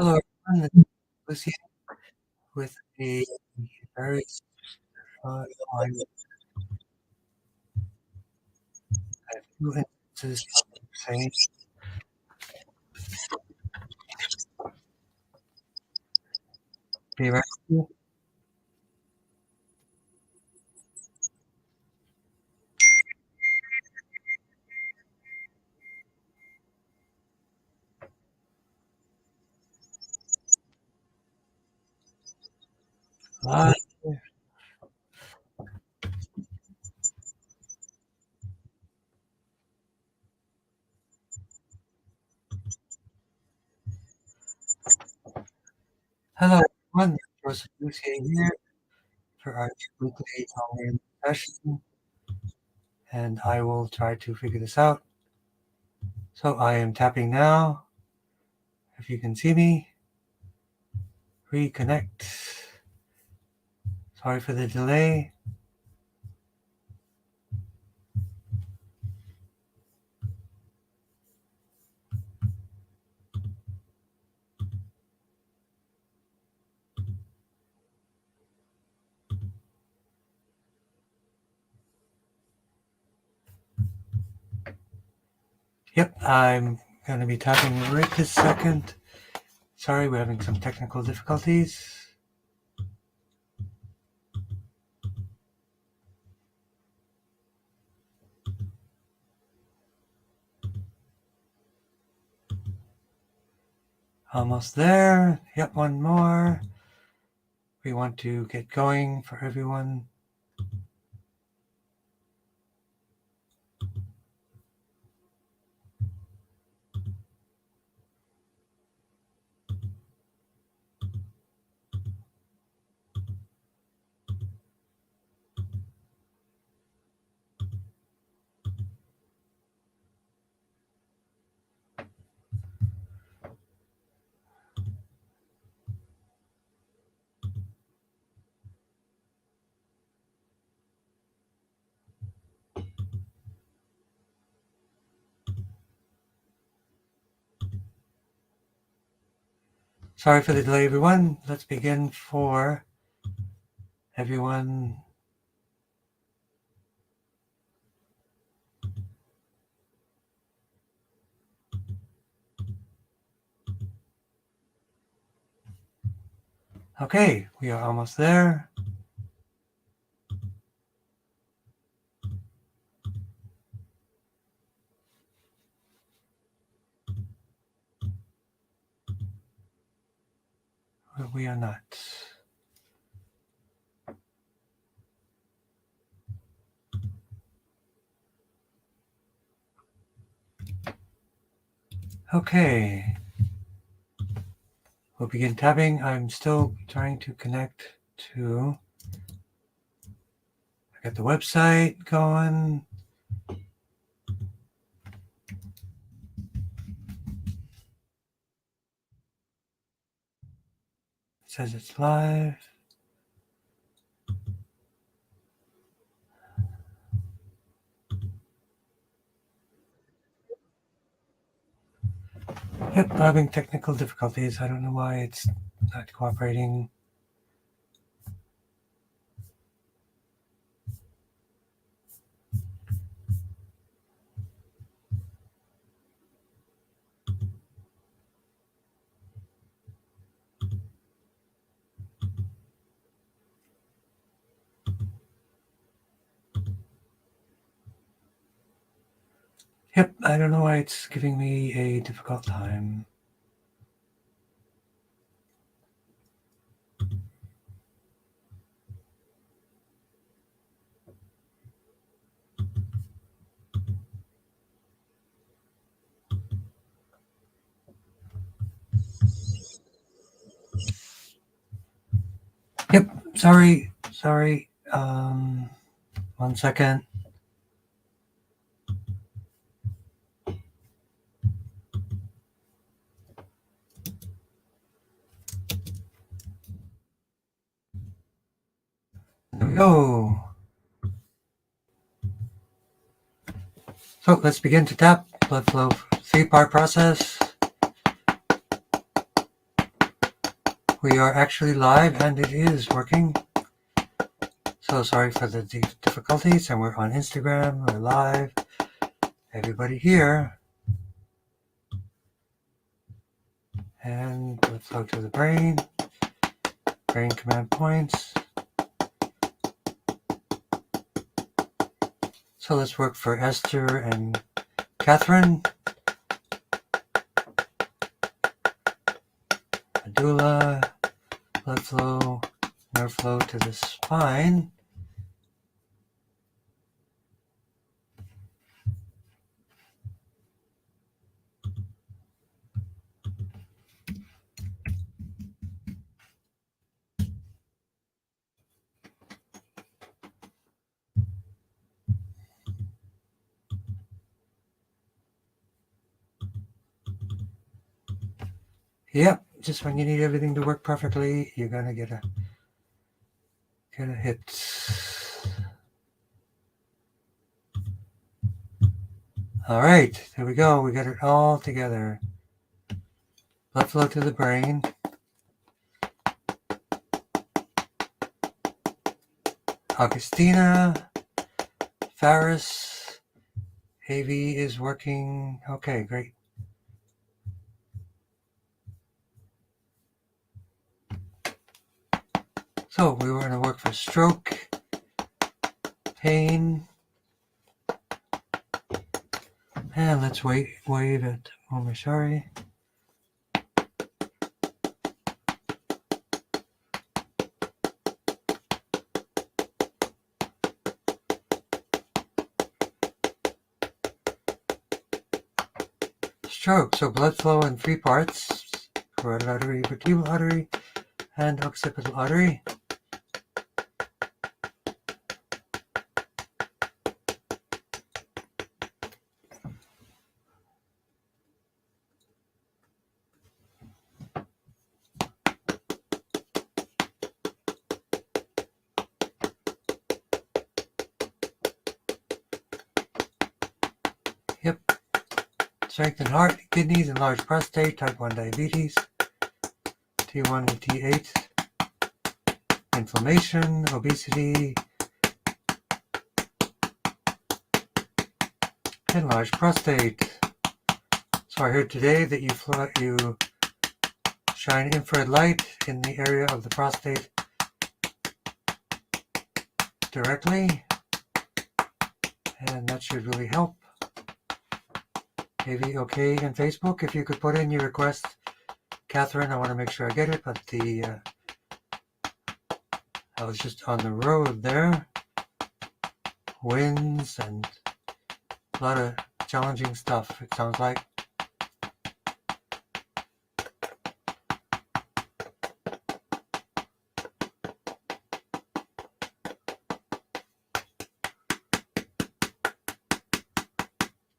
Hello, everyone. This is Lucy with a very uh, on a few instances of saying, "Be right with you." Hi. Hello, everyone. This is Lucy here for our weekly Tongren session, and I will try to figure this out. So I am tapping now. If you can see me, reconnect. Sorry for the delay. Yep, I'm going to be tapping right this second. Sorry, we're having some technical difficulties. Almost there. Yep, one more. We want to get going for everyone. Sorry for the delay, everyone. Let's begin for everyone. Okay, we are almost there. But we are not. Okay. We'll begin tapping. I'm still trying to connect to. I got the website going. It says it's live. Yep, having technical difficulties. I don't know why it's not cooperating. Yep, I don't know why it's giving me a difficult time. Yep, sorry. 1 second. There we go. So let's begin to tap. Blood flow, 3-part process. We are actually live and it is working. So sorry for the difficulties, and we're on Instagram, we're live. Everybody here. And let's go to the brain command points. So let's work for Esther and Catherine. Medulla, blood flow, nerve flow to the spine. Yep, just when you need everything to work perfectly, you're gonna get a hit. All right, there we go. We got it all together. Blood flow to the brain. Augustina, Faris, AV is working. Okay, great. So we were going to work for stroke, pain, and let's wave it. Sorry. Stroke, so blood flow in 3 parts: carotid artery, vertebral artery, and occipital artery. Yep. Strengthen heart, kidneys, enlarged prostate, type 1 diabetes, T1 to T8, inflammation, obesity, enlarged prostate. So I heard today that you shine infrared light in the area of the prostate directly, and that should really help. Maybe okay in Facebook, if you could put in your request, Catherine, I want to make sure I get it, but I was just on the road there, winds and a lot of challenging stuff, it sounds like.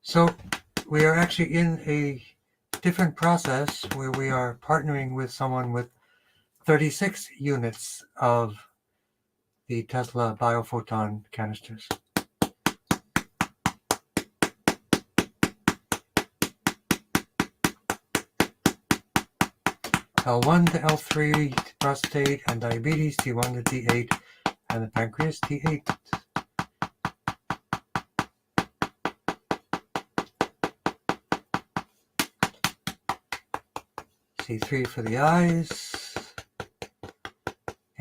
So we are actually in a different process where we are partnering with someone with 36 units of the Tesla biophoton canisters. L1 to L3 to prostate and diabetes, T1 to T8, and the pancreas, T8. C3 for the eyes,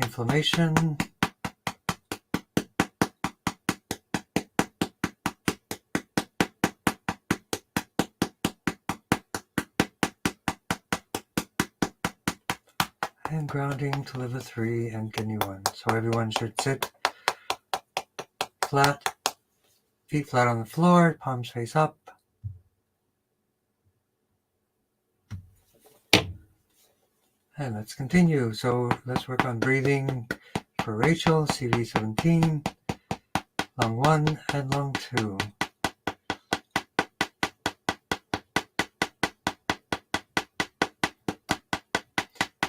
inflammation, and grounding to liver 3 and kidney 1. So everyone should sit flat, feet flat on the floor, palms face up. And let's continue. So let's work on breathing for Rachel, CV17, lung 1 and lung 2.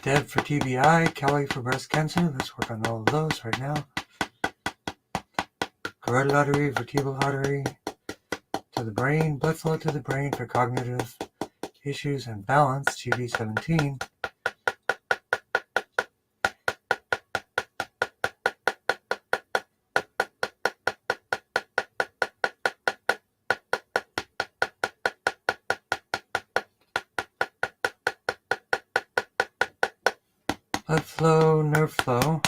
Deb for TBI, Kelly for breast cancer. Let's work on all of those right now. Carotid artery, vertebral artery to the brain, blood flow to the brain for cognitive issues and balance, CV17. blood flow, nerve flow.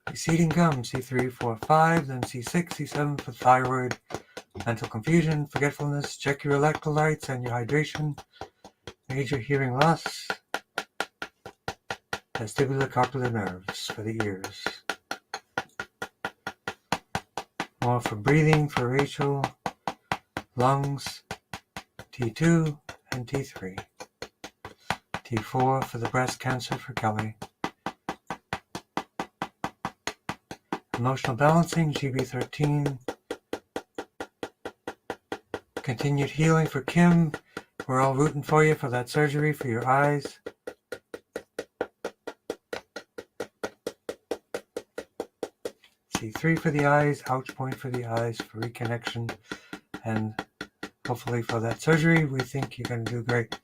Receding gum, C3, 4, 5, then C6, C7 for thyroid, mental confusion, forgetfulness, check your electrolytes and your hydration, major hearing loss, vestibular nerves for the ears. More for breathing for Rachel, lungs, T2 and T3. T4 for the breast cancer for Kelly. Emotional balancing, GB13. Continued healing for Kim. We're all rooting for you for that surgery for your eyes. C3 for the eyes, ouch point for the eyes for reconnection, and hopefully for that surgery. We think you're going to do great.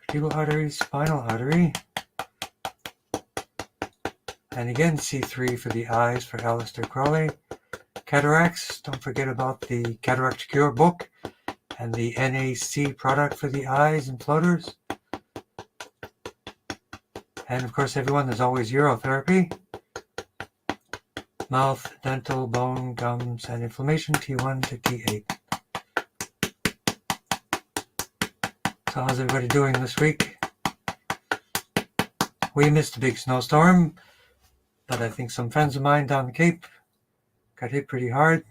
Vertebral artery, spinal artery. And again, C3 for the eyes for Alistair Crawley. Cataracts, don't forget about the Cataract Cure book and the NAC product for the eyes and floaters. And of course, everyone, there's always urotherapy. Mouth, dental, bone, gums, and inflammation, T1 to T8. So how's everybody doing this week? We missed a big snowstorm, but I think some friends of mine down the Cape got hit pretty hard.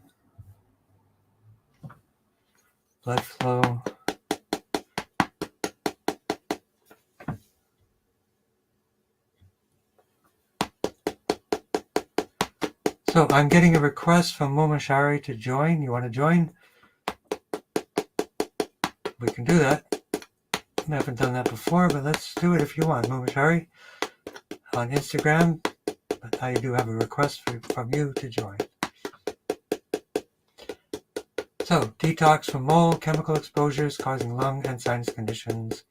Blood flow. So I'm getting a request from Momashari to join. You want to join? We can do that. I haven't done that before, but let's do it if you want, Momashari, on Instagram. But I do have a request from you to join. So, detox from mold, chemical exposures causing lung and sinus conditions.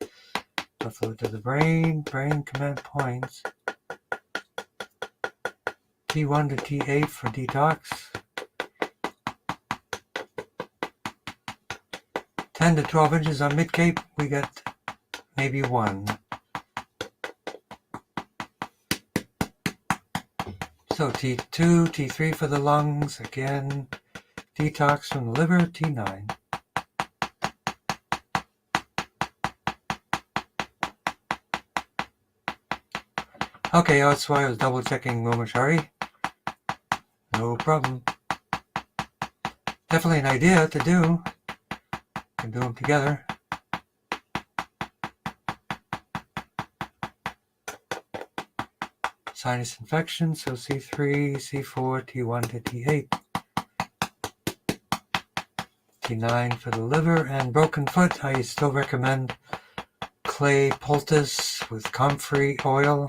Blood flow to the brain command points. T1 to T8 for detox. 10 to 12 inches on mid-cape, we get maybe 1. So T2, T3 for the lungs, again, detox from the liver, T9. Okay, that's why I was double checking Momashari. No problem. Definitely an idea to do. Can do them together. Sinus infection, so C3, C4, T1 to T8. T9 for the liver, and broken foot, I still recommend clay poultice with comfrey oil.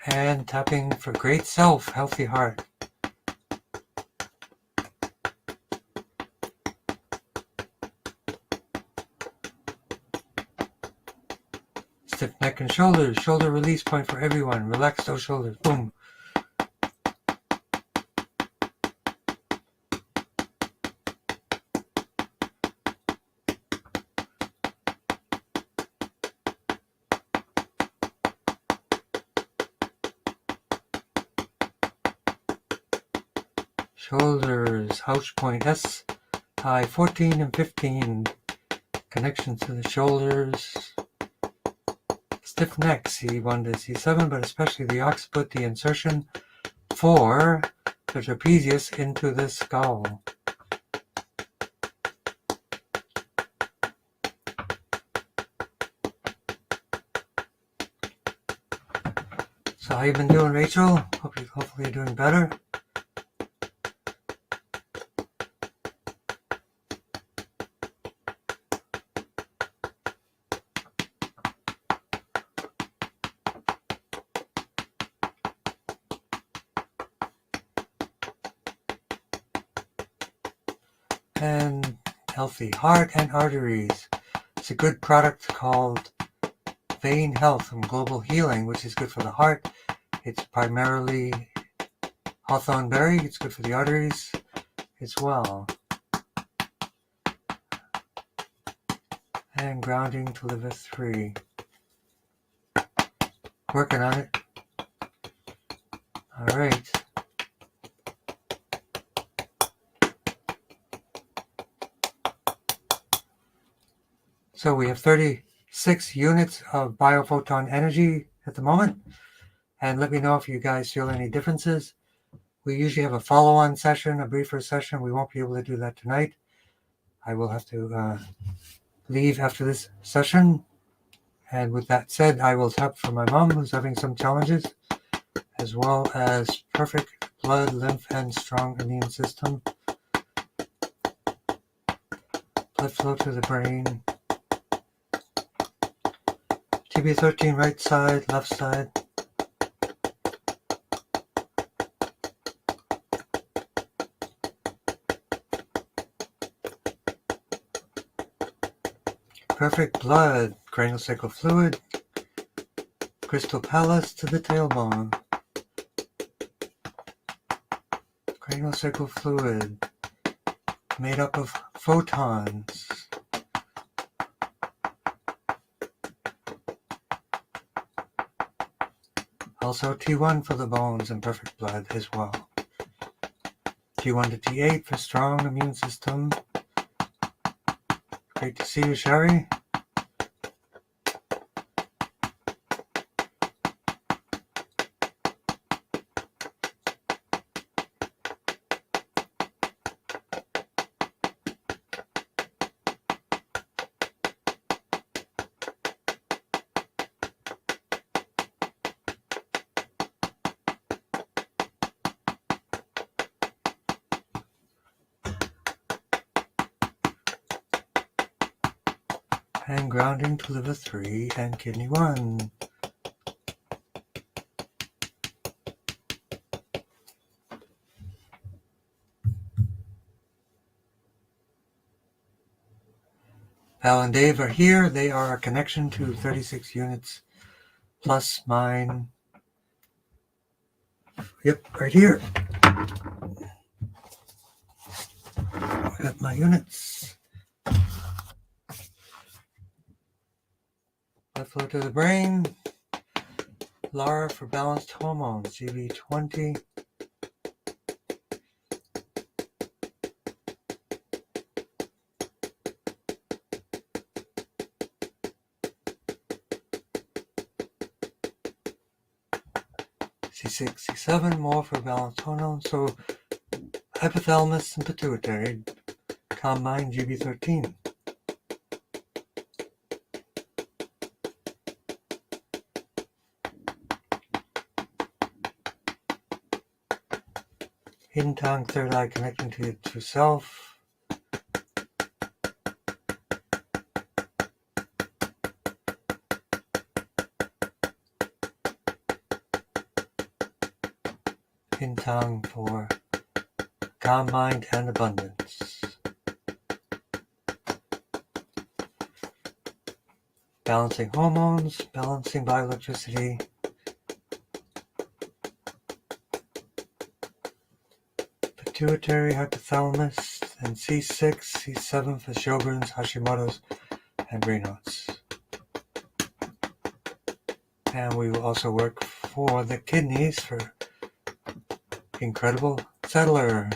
And tapping for great self, healthy heart. Stiff neck and shoulders, shoulder release point for everyone. Relax those shoulders, boom. Shoulders, ouch point, S, high 14 and 15. Connection to the shoulders. Stiff neck, C1 to C7, but especially the occiput, the insertion for the trapezius into the skull. So how you been doing, Rachel? Hopefully you're doing better. and healthy heart and arteries. It's a good product called Vein Health from Global Healing, which is good for the heart. It's primarily hawthorn berry. It's good for the arteries as well. And grounding to liver 3. Working on it. All right. So we have 36 units of biophoton energy at the moment. And let me know if you guys feel any differences. We usually have a follow-on session, a briefer session. We won't be able to do that tonight. I will have to leave after this session. And with that said, I will tap for my mom, who's having some challenges, as well as perfect blood, lymph, and strong immune system. Blood flow to the brain. TB13 right side, left side. Perfect blood, cranial sacral fluid, crystal palace to the tailbone. Cranial sacral fluid made up of photons. Also T1 for the bones and perfect blood as well. T1 to T8 for strong immune system. Great to see you, Sherry. And grounding to liver 3 and kidney 1. Val and Dave are here. They are a connection to 36 units plus mine. Yep, right here. I got my units. Blood flow to the brain. Lara for balanced hormones, GB20. C6, C7, more for balanced hormones. So hypothalamus and pituitary, combine GB13. Hidden tongue, third eye connecting to your true self. Hidden tongue for calm mind and abundance. Balancing hormones, balancing bioelectricity. Pituitary, hypothalamus, and C6, C7 for Sjogren's, Hashimoto's, and Raynaud's. And we will also work for the kidneys for Incredible Settler.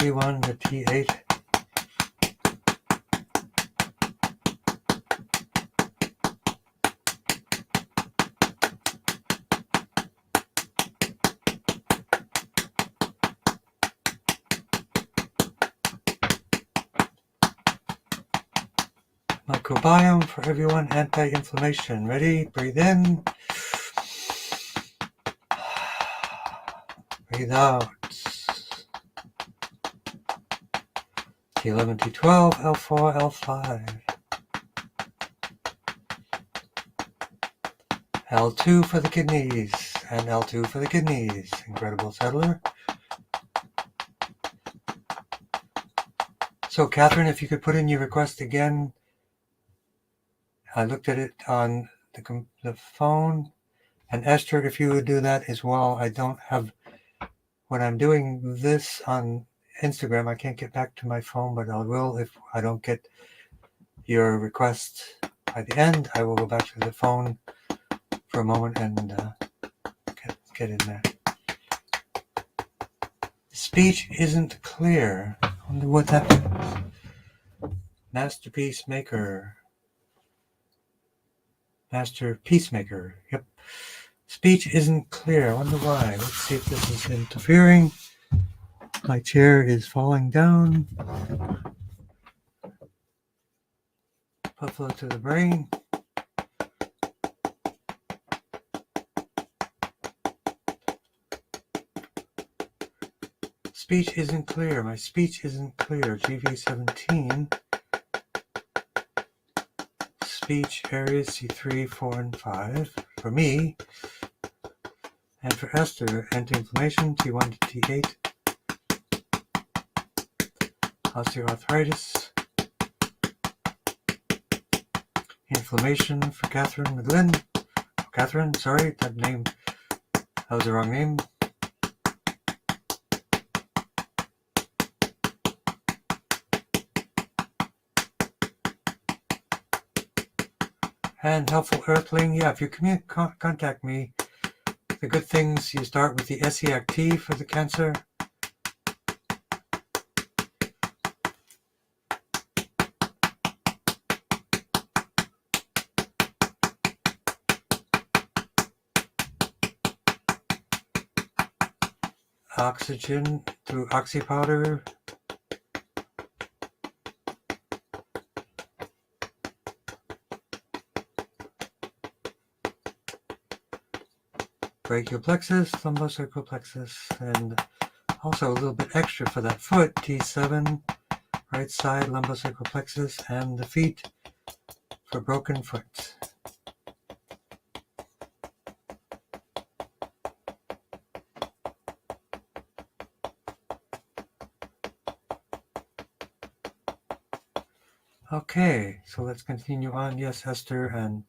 T1 to T8. Microbiome for everyone, anti-inflammation. Ready? Breathe in. Breathe out. T11, T12, L4, L5. L2 for the kidneys, and L2 for the kidneys. Incredible settler. So, Catherine, if you could put in your request again. I looked at it on the phone. And Esther, if you would do that as well. I don't have, when I'm doing this on Instagram, I can't get back to my phone, but I will if I don't get your request by the end. I will go back to the phone for a moment and get in there. Speech isn't clear. I wonder what that means. Masterpiece maker. Master Peacemaker. Yep. Speech isn't clear. I wonder why. Let's see if this is interfering. My chair is falling down. Buffalo to the brain. Speech isn't clear. My speech isn't clear. GV17. Speech areas C3, 4, and 5. For me. And for Esther, anti-inflammation T1 to T8. Osteoarthritis. Inflammation for Catherine McGlynn. Catherine, sorry, that was the wrong name. And helpful earthling, yeah, if you contact me, the good things, you start with the SEAC-T for the cancer. Oxygen through oxy powder. Brachial plexus, lumbosacral plexus, and also a little bit extra for that foot, T7, right side lumbosacral plexus, and the feet for broken foot. Okay, so let's continue on. Yes, Esther, and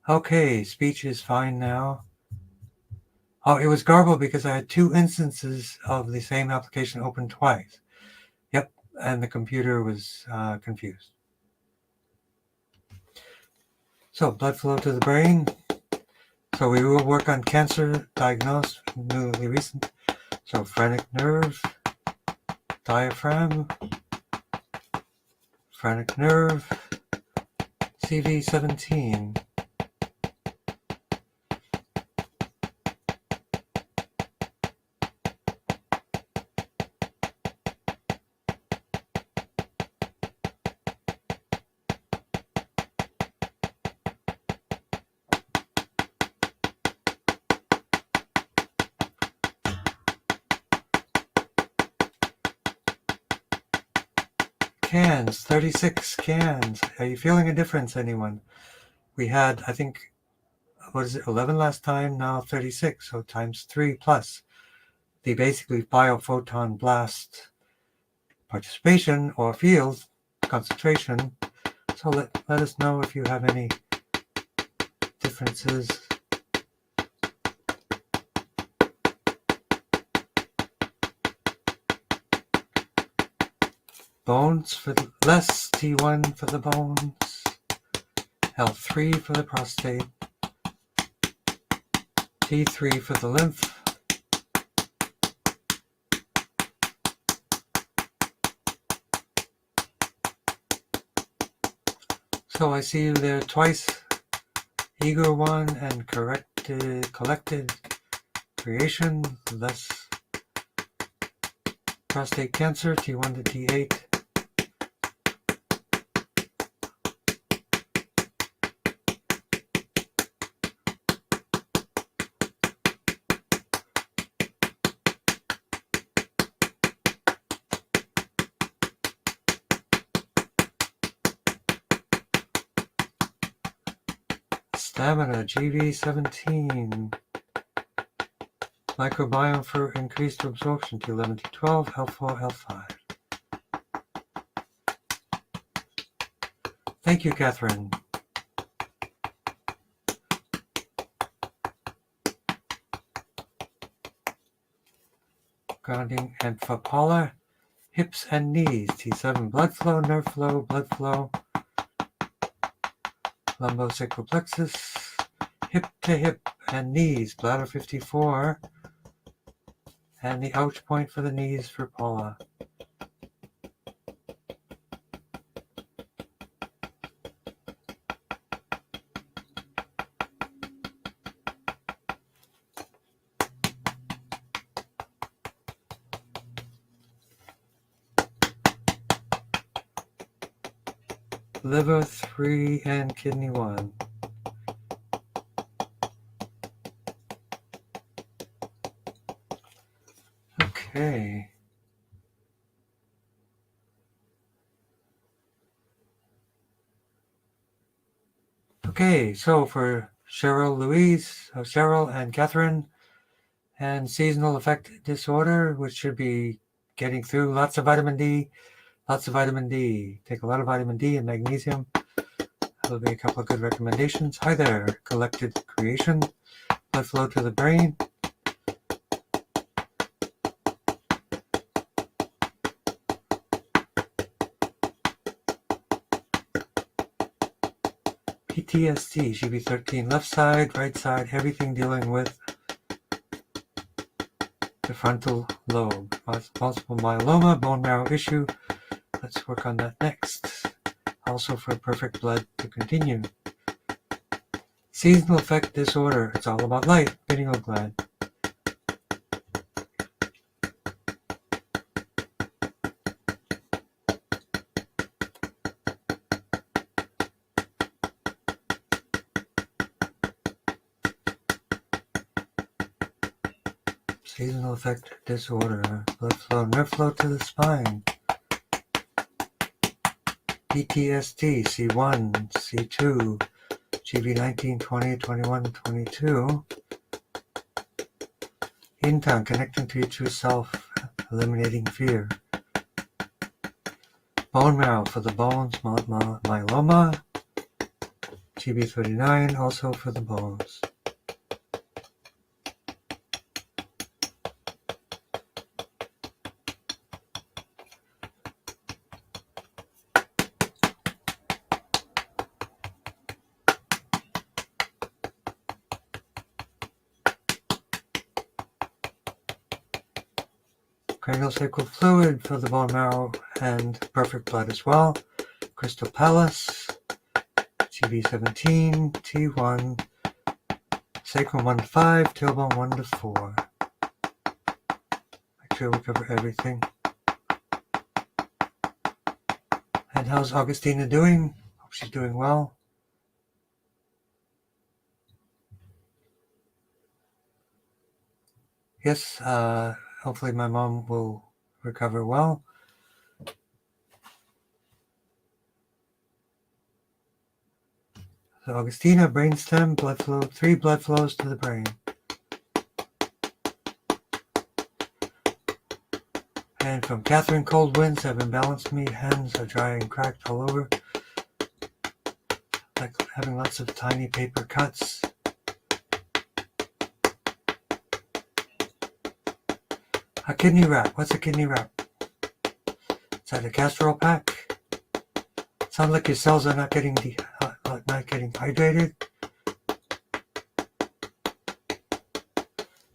okay, speech is fine now. Oh, it was garbled because I had two instances of the same application open twice. Yep, and the computer was confused. So, blood flow to the brain. So we will work on cancer diagnosed, newly recent. So phrenic nerve, diaphragm, phrenic nerve, CV17. Cans, 36 cans. Are you feeling a difference, anyone? We had, I think, 11 last time, now 36, so times 3 plus the basically biophoton blast participation or field concentration. So let us know if you have any differences. Bones for the less, T1 for the bones, L3 for the prostate, T3 for the lymph, so I see you there twice, eager one and collected creation, less prostate cancer, T1 to T8. Stamina, GV17. Microbiome for increased absorption, T11, T12, L4, L5. Thank you, Catherine. Grounding, and for Paula, hips and knees, T7, blood flow, nerve flow, blood flow, lumbosacral plexus, hip to hip and knees, bladder 54, and the ouch point for the knees for Paula. Liver 3 and kidney 1. Okay. Okay, so for Cheryl and Catherine, and seasonal affect disorder, which should be getting through lots of vitamin D. Take a lot of vitamin D and magnesium. That'll be a couple of good recommendations. Hi there, collected creation, blood flow to the brain. PTSD, GB13, left side, right side, everything dealing with the frontal lobe. Multiple myeloma, bone marrow issue. Let's work on that next. Also for perfect blood to continue. Seasonal affect disorder, it's all about light, pineal gland. Seasonal affect disorder, blood flow, nerve flow to the spine. PTSD, C1, C2, GB19, 20, 21, 22. In time, connecting to your true self, eliminating fear. Bone marrow for the bones, myeloma. GB39, also for the bones. Cranial sacral fluid for the bone marrow and perfect blood as well. Crystal Palace, GB17, T1, sacrum 1 to 5, tailbone 1 to 4. Make sure we cover everything. And how's Augustina doing? Hope she's doing well. Yes, hopefully my mom will recover well. So Augustina, brainstem, blood flow, 3 blood flows to the brain. And from Catherine, cold winds have imbalanced me, hands are dry and cracked all over, like having lots of tiny paper cuts. A kidney wrap, what's a kidney wrap? Is that a castor oil pack? Sounds like your cells are not getting hydrated.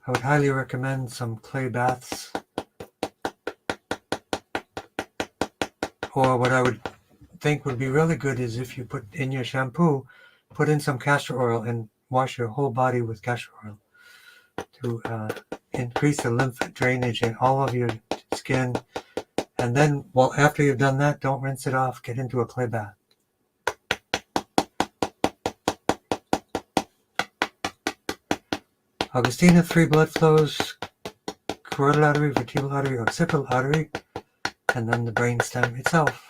I would highly recommend some clay baths. Or what I would think would be really good is if you put in your shampoo, put in some castor oil and wash your whole body with castor oil to increase the lymph drainage in all of your skin. And then, well, after you've done that, don't rinse it off. Get into a clay bath. Augustina, 3 blood flows, carotid artery, vertebral artery, occipital artery, and then the brainstem itself.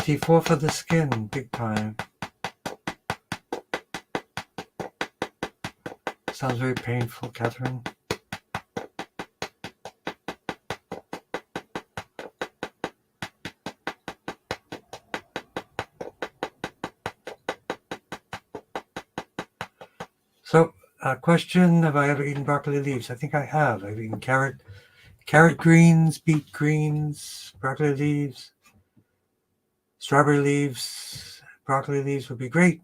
T4 for the skin, big time. Sounds very painful, Catherine. So, question, have I ever eaten broccoli leaves? I think I have. I've eaten carrot greens, beet greens, broccoli leaves, strawberry leaves. Broccoli leaves would be great.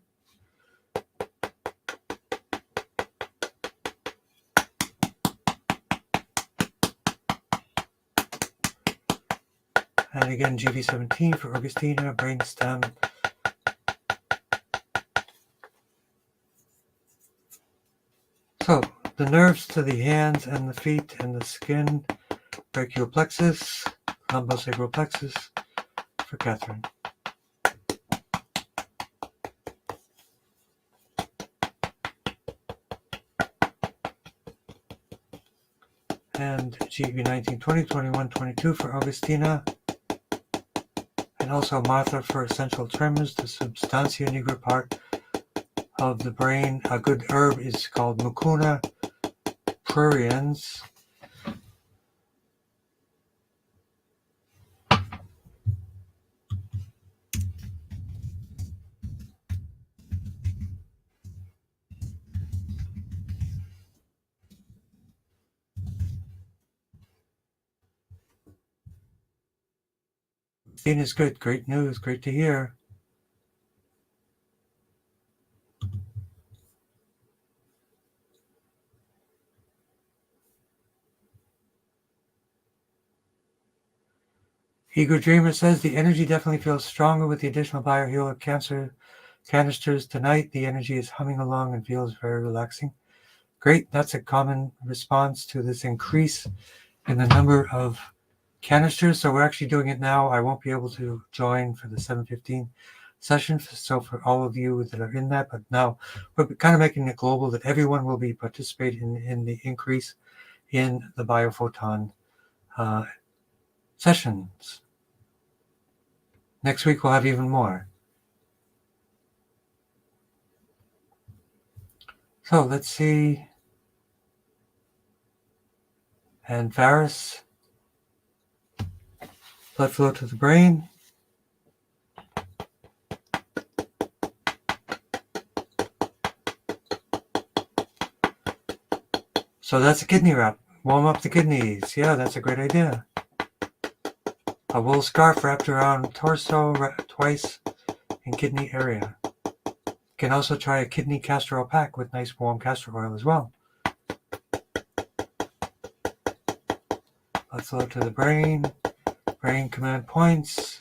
And again, GV17 for Augustina, brainstem. So, the nerves to the hands and the feet and the skin, brachial plexus, lumbosacral plexus for Catherine. And GV19, 20, 21, 22 for Augustina. And also Martha for essential tremors, the substantia nigra part of the brain. A good herb is called Mucuna pruriens. Dean is good. Great news. Great to hear. Eager Dreamer says the energy definitely feels stronger with the additional biohealer canisters tonight. The energy is humming along and feels very relaxing. Great. That's a common response to this increase in the number of canisters. So we're actually doing it now. I won't be able to join for the 7:15 session. So for all of you that are in that, but now we're kind of making it global that everyone will be participating in the increase in the biophoton sessions. Next week we'll have even more. So let's see. And Varus, blood flow to the brain. So that's a kidney wrap. Warm up the kidneys. Yeah, that's a great idea. A wool scarf wrapped around torso twice in kidney area. You can also try a kidney castor oil pack with nice warm castor oil as well. Blood flow to the brain. Brain command points.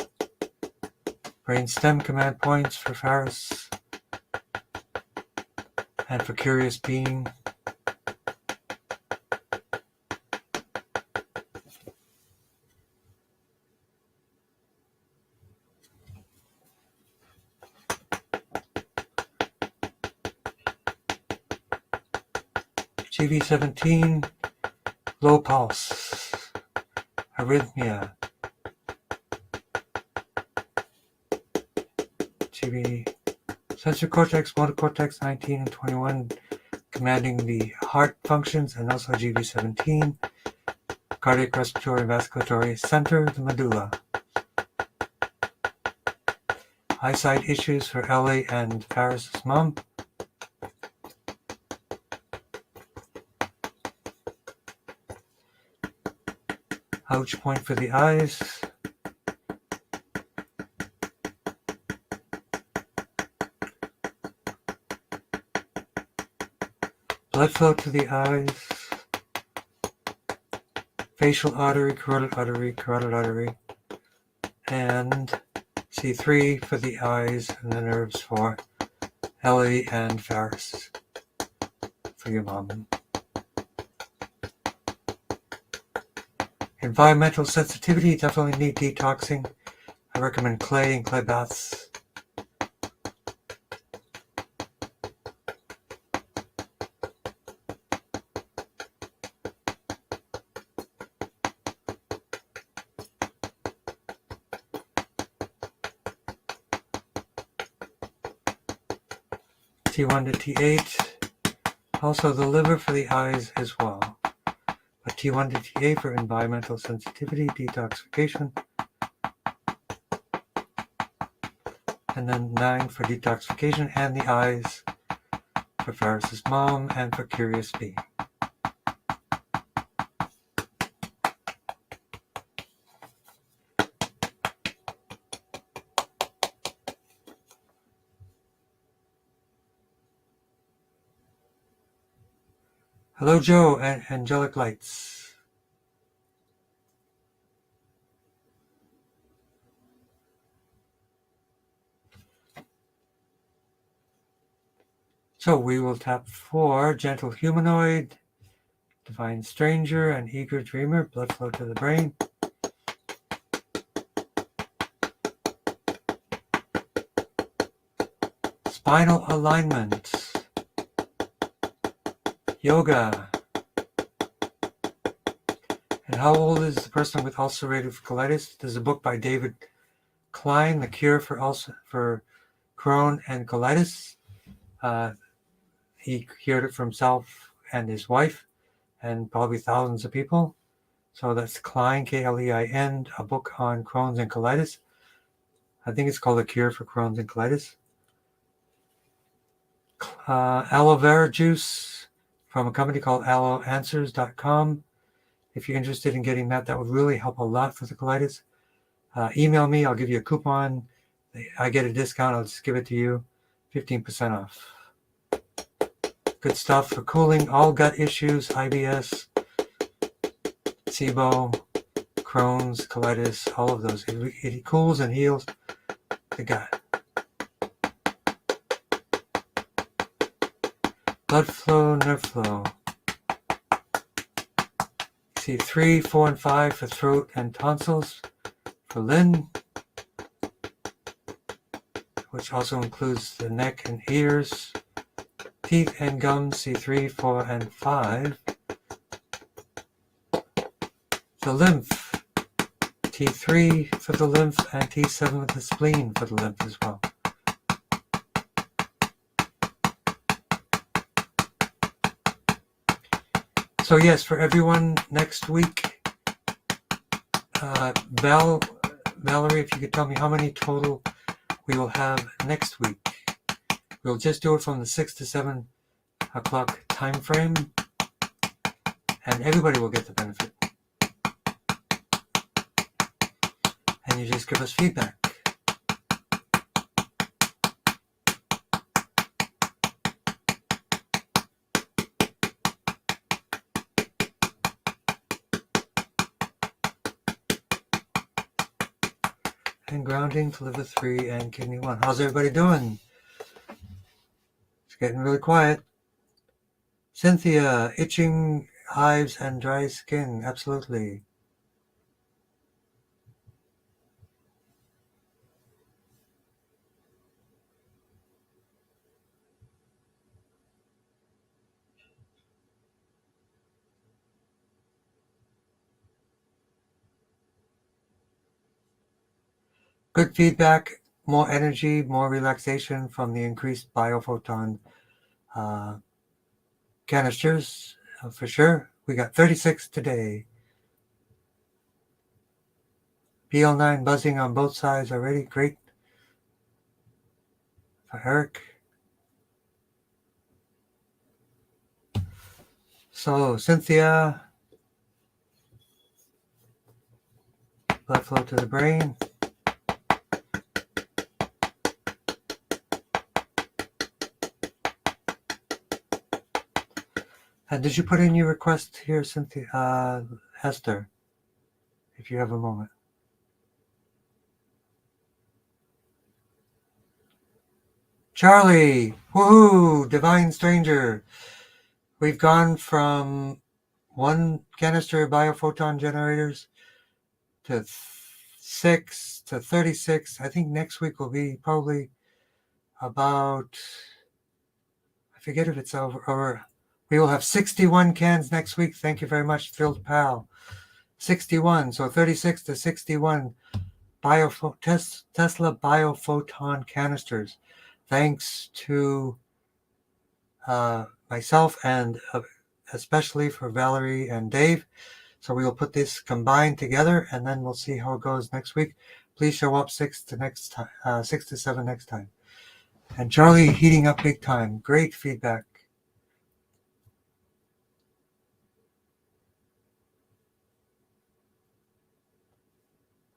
Brain stem command points for Faris. And for Curious Being. GV17, low pulse, arrhythmia. GV sensor cortex, motor cortex 19 and 21, commanding the heart functions, and also GV17, cardiac, respiratory, vasculatory center, the medulla. Eyesight issues for Ellie and Faris's mom. Ouch point for the eyes. Blood flow to the eyes. Facial artery, carotid artery. And C3 for the eyes and the nerves for Ellie and Faris for your mom. Environmental sensitivity, definitely need detoxing. I recommend clay and clay baths. T1 to T8. Also the liver for the eyes as well. But T1 to T8 for environmental sensitivity, detoxification. And then 9 for detoxification and the eyes for Ferris's mom and for Curious Bee. Hello, Joe and Angelic Lights. So we will tap for Gentle Humanoid, Divine Stranger, and Eager Dreamer, blood flow to the brain. Spinal alignment, yoga. And how old is the person with ulcerative colitis? There's a book by David Klein, The Cure for Crohn and Colitis. He cured it for himself and his wife and probably thousands of people. So that's Klein, K-L-E-I-N, a book on Crohn's and colitis. I think it's called The Cure for Crohn's and Colitis. Aloe vera juice from a company called aloeanswers.com. If you're interested in getting that, that would really help a lot for the colitis. Email me, I'll give you a coupon. I get a discount, I'll just give it to you, 15% off. Good stuff for cooling all gut issues, IBS, SIBO, Crohn's, colitis, all of those. It cools and heals the gut. Blood flow, nerve flow. See 3, 4, and 5 for throat and tonsils. For Lynn, which also includes the neck and ears. Teeth and gums, C3, 4, and 5. The lymph, T3 for the lymph, and T7 with the spleen for the lymph as well. So yes, for everyone next week, Valerie, if you could tell me how many total we will have next week. We'll just do it from the 6 to 7 o'clock time frame, and everybody will get the benefit. And you just give us feedback. And grounding for liver 3 and kidney 1. How's everybody doing? It's getting really quiet. Cynthia, itching, hives, and dry skin. Absolutely. Good feedback, more energy, more relaxation from the increased biophoton canisters, for sure. We got 36 today. PL9 buzzing on both sides already. Great. For Eric. So, Cynthia. Blood flow to the brain. And did you put in your request here, Cynthia? Esther, if you have a moment. Charlie, woohoo, Divine Stranger. We've gone from 1 canister biophoton generators to 6 to 36. I think next week will be probably about, I forget if it's over. We will have 61 cans next week. Thank you very much, Thrilled Pal. 61, so 36 to 61 Tesla biophoton canisters. Thanks to myself and especially for Valerie and Dave. So we will put this combined together, and then we'll see how it goes next week. Please show up 6 to 7 next time. And Charlie heating up big time. Great feedback.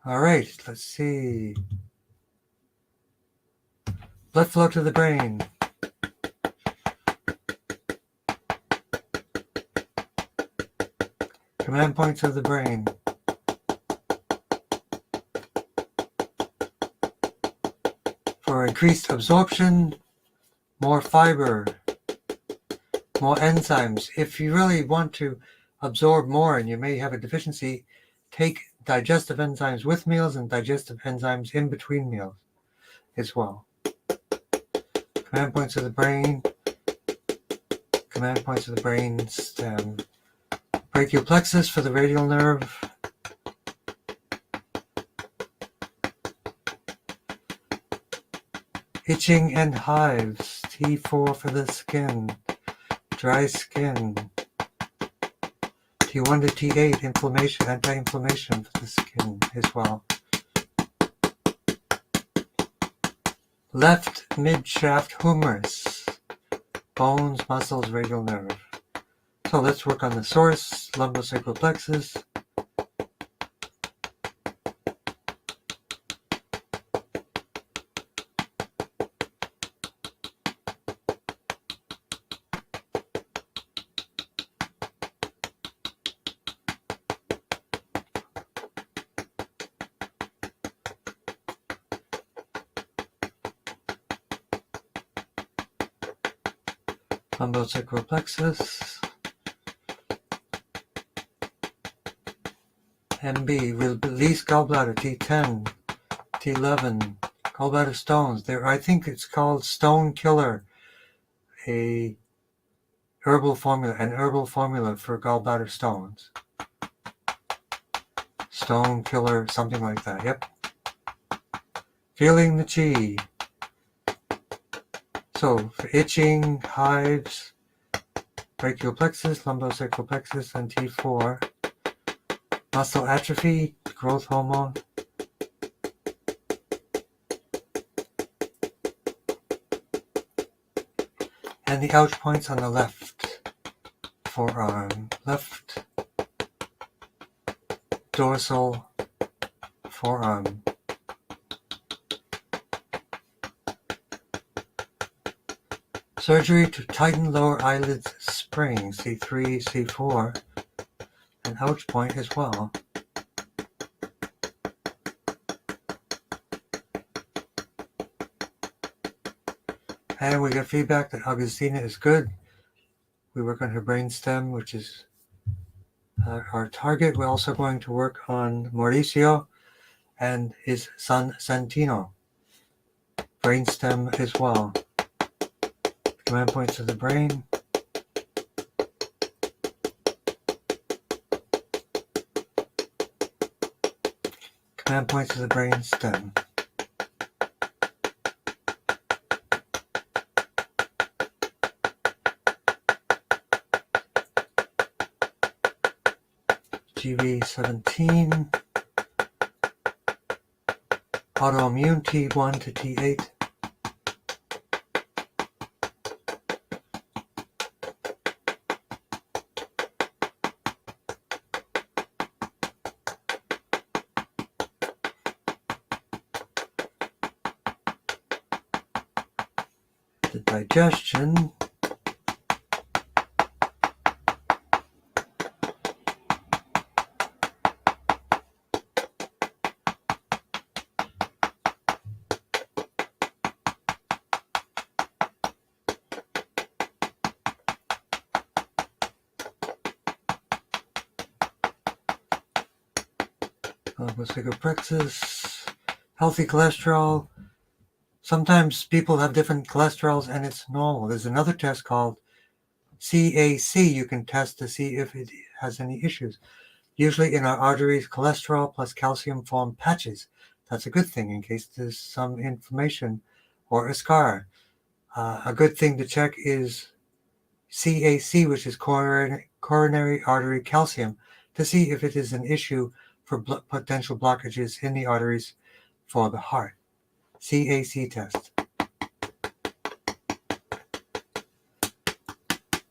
All right, let's see. Blood flow to the brain. Command points of the brain. For increased absorption, more fiber, more enzymes. If you really want to absorb more and you may have a deficiency, take digestive enzymes with meals and digestive enzymes in between meals as well. Command points of the brain. Command points of the brain stem. Brachial plexus for the radial nerve. Itching and hives. T4 for the skin. Dry skin. T1 to T8, inflammation, anti-inflammation for the skin as well. Left mid-shaft humerus. Bones, muscles, radial nerve. So let's work on the source, lumbosacral plexus. Lumbosacral plexus. MB, release gallbladder, T10, T11, gallbladder stones. There, I think it's called Stone Killer, an herbal formula for gallbladder stones. Stone Killer, something like that, yep. Feeling the chi. So, for itching, hives, brachial plexus, lumbosacral plexus, and T4. Muscle atrophy, growth hormone. And the ouch points on the left forearm. Left dorsal forearm. Surgery to tighten lower eyelids spring, C3, C4, and ouch point as well. And we got feedback that Augustina is good. We work on her brainstem, which is our target. We're also going to work on Mauricio and his son Santino. Brainstem as well. Command points of the brain. Command points of the brain stem. GV17. Autoimmune T1 to T8. The digestion. Plexus, healthy cholesterol. Sometimes people have different cholesterols and it's normal. There's another test called CAC you can test to see if it has any issues. Usually in our arteries, cholesterol plus calcium form patches. That's a good thing in case there's some inflammation or a scar. A good thing to check is CAC, which is coronary artery calcium, to see if it is an issue for potential blockages in the arteries for the heart. CAC test.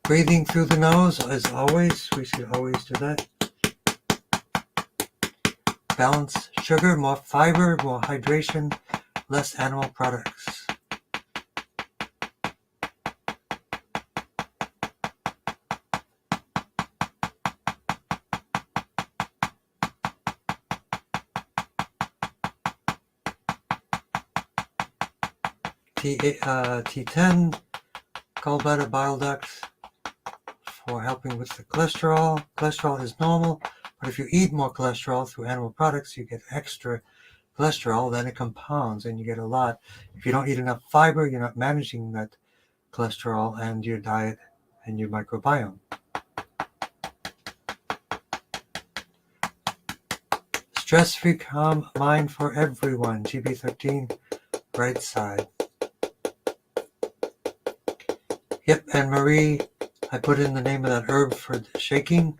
Breathing through the nose, as always. We should always do that. Balance sugar, more fiber, more hydration, less animal products. T10, gallbladder bile ducts for helping with the cholesterol. Cholesterol is normal, but if you eat more cholesterol through animal products, you get extra cholesterol, then it compounds and you get a lot. If you don't eat enough fiber, you're not managing that cholesterol and your diet and your microbiome. Stress-free, calm mind for everyone. GB13, right side. Yep, and Marie, I put in the name of that herb for the shaking.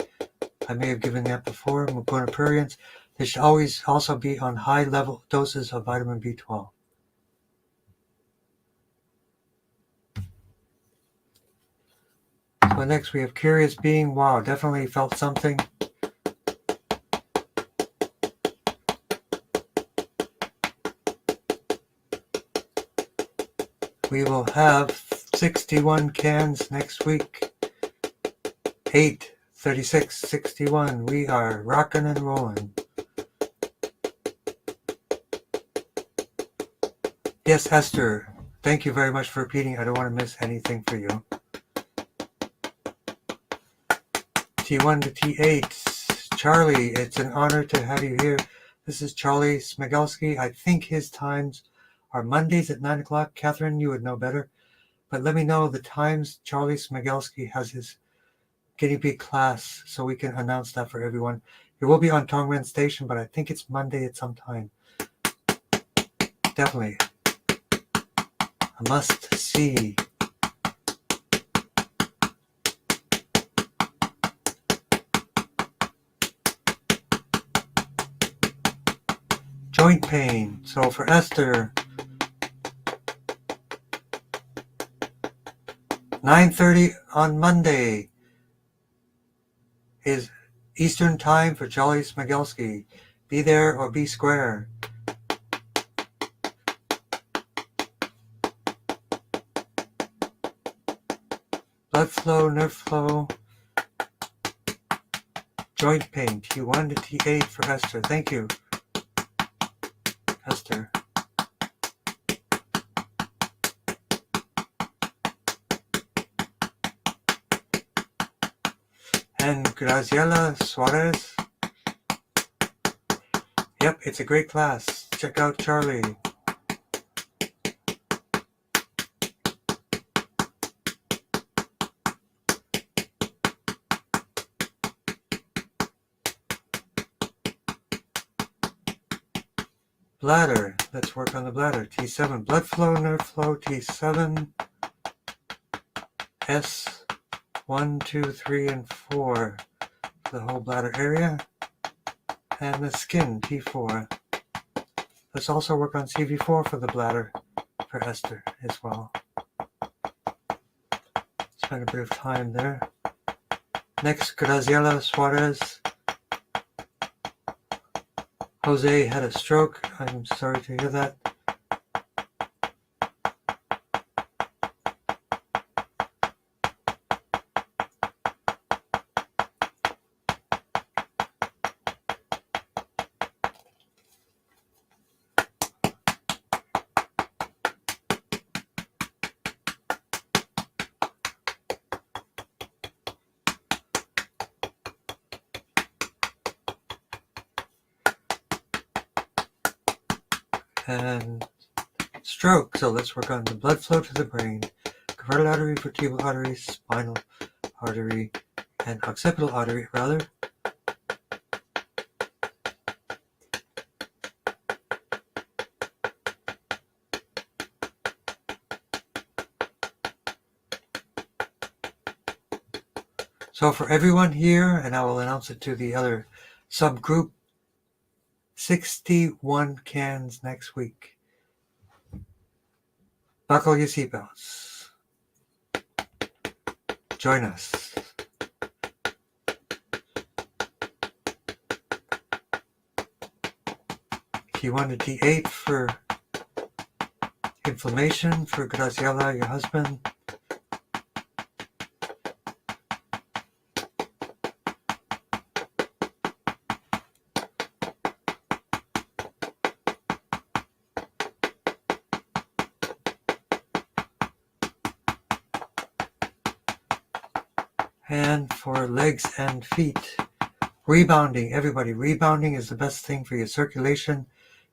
I may have given that before, Mucuna pruriens. They should always also be on high level doses of vitamin B12. So next we have curious being. Wow, definitely felt something. We will have 61 cans next week. 8, 36, 61. We are rocking and rolling. Yes, Esther, thank you very much for repeating. I don't want to miss anything for you. T1 to T8. Charlie, it's an honor to have you here. This is Charlie Smigelski. I think his times are Mondays at 9 o'clock. Catherine, you would know better. But let me know the times Charlie Smigelski has his guinea pig class so we can announce that for everyone. It will be on Tongren Station, but I think it's Monday at some time. Definitely. A must see. Joint pain. So for Esther, 9:30 on Monday is Eastern Time for Charlie Smigelski. Be there or be square. Blood flow, nerve flow, joint pain, T1 to T8 for Esther. Thank you, Esther. And Graciela Suarez. Yep, it's a great class. Check out Charlie. Bladder. Let's work on the bladder. T7. Blood flow, nerve flow. T7. S1, 2, 3, and 4 for the whole bladder area. And the skin, T4. Let's also work on CV4 for the bladder for Esther as well. Spend a bit of time there. Next, Graciela Suarez. Jose had a stroke. I'm sorry to hear that. And stroke. So let's work on the blood flow to the brain. Carotid artery, vertebral artery, spinal artery, and occipital artery, rather. So for everyone here, and I will announce it to the other subgroup, 61 cans next week. Buckle your seatbelts. Join us. If you want a D8 for inflammation, for Graciela, your husband, and for legs and feet. Rebounding, everybody. Rebounding is the best thing for your circulation.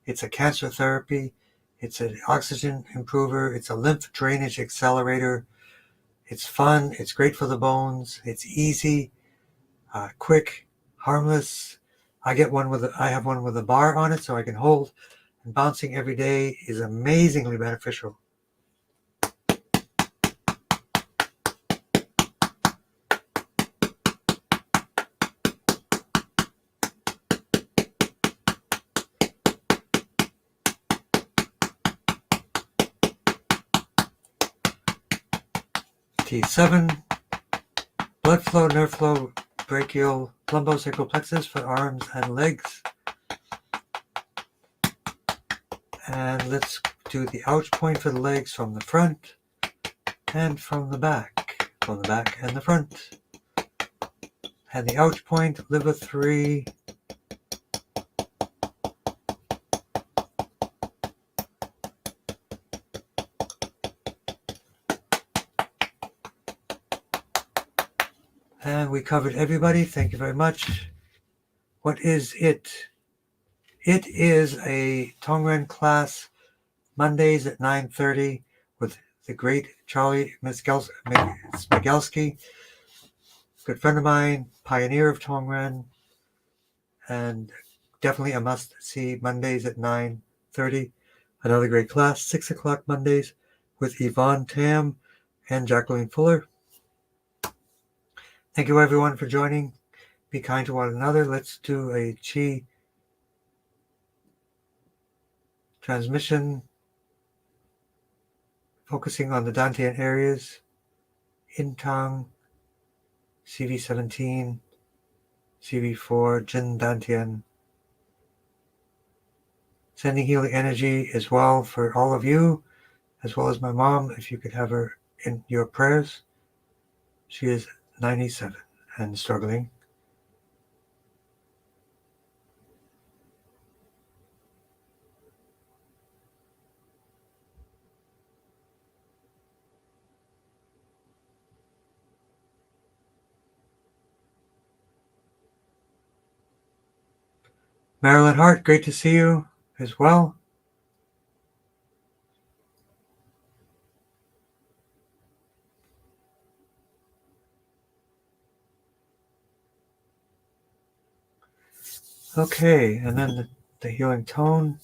It's a cancer therapy. It's an oxygen improver. It's a lymph drainage accelerator. It's fun. It's great for the bones. It's easy, quick, harmless. I have one with a bar on it so I can hold. And bouncing every day is amazingly beneficial. T7, blood flow, nerve flow, brachial, lumbosacral plexus for arms and legs. And let's do the ouch point for the legs from the front and from the back and the front. And the ouch point, liver 3. And we covered everybody. Thank you very much. What is it? It is a Tongren class, Mondays at 9:30 with the great Charlie Smigelski, good friend of mine, pioneer of Tongren, and definitely a must-see. Mondays at 9:30. Another great class, 6 o'clock Mondays with Yvonne Tam and Jacqueline Fuller. Thank you everyone for joining. Be kind to one another. Let's do a Qi transmission, focusing on the Dantian areas in Tong, CV17, CV4, Jin Dantian. Sending healing energy as well for all of you, as well as my mom, if you could have her in your prayers. She is 97 and struggling. Marilyn Hart, great to see you as well. Okay, and then the healing tone.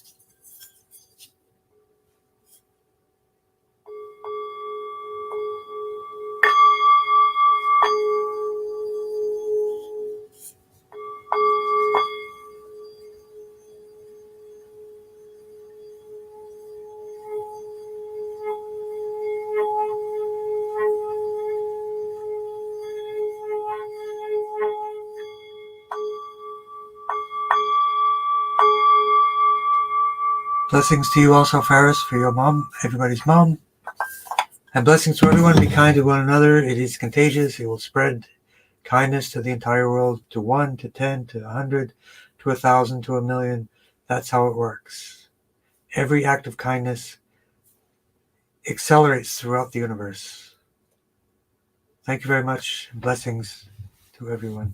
Blessings to you also, Ferris, for your mom, everybody's mom. And blessings to everyone. Be kind to one another. It is contagious. It will spread kindness to the entire world, to 1, to 10, to 100, to 1,000, to 1,000,000. That's how it works. Every act of kindness accelerates throughout the universe. Thank you very much. Blessings to everyone.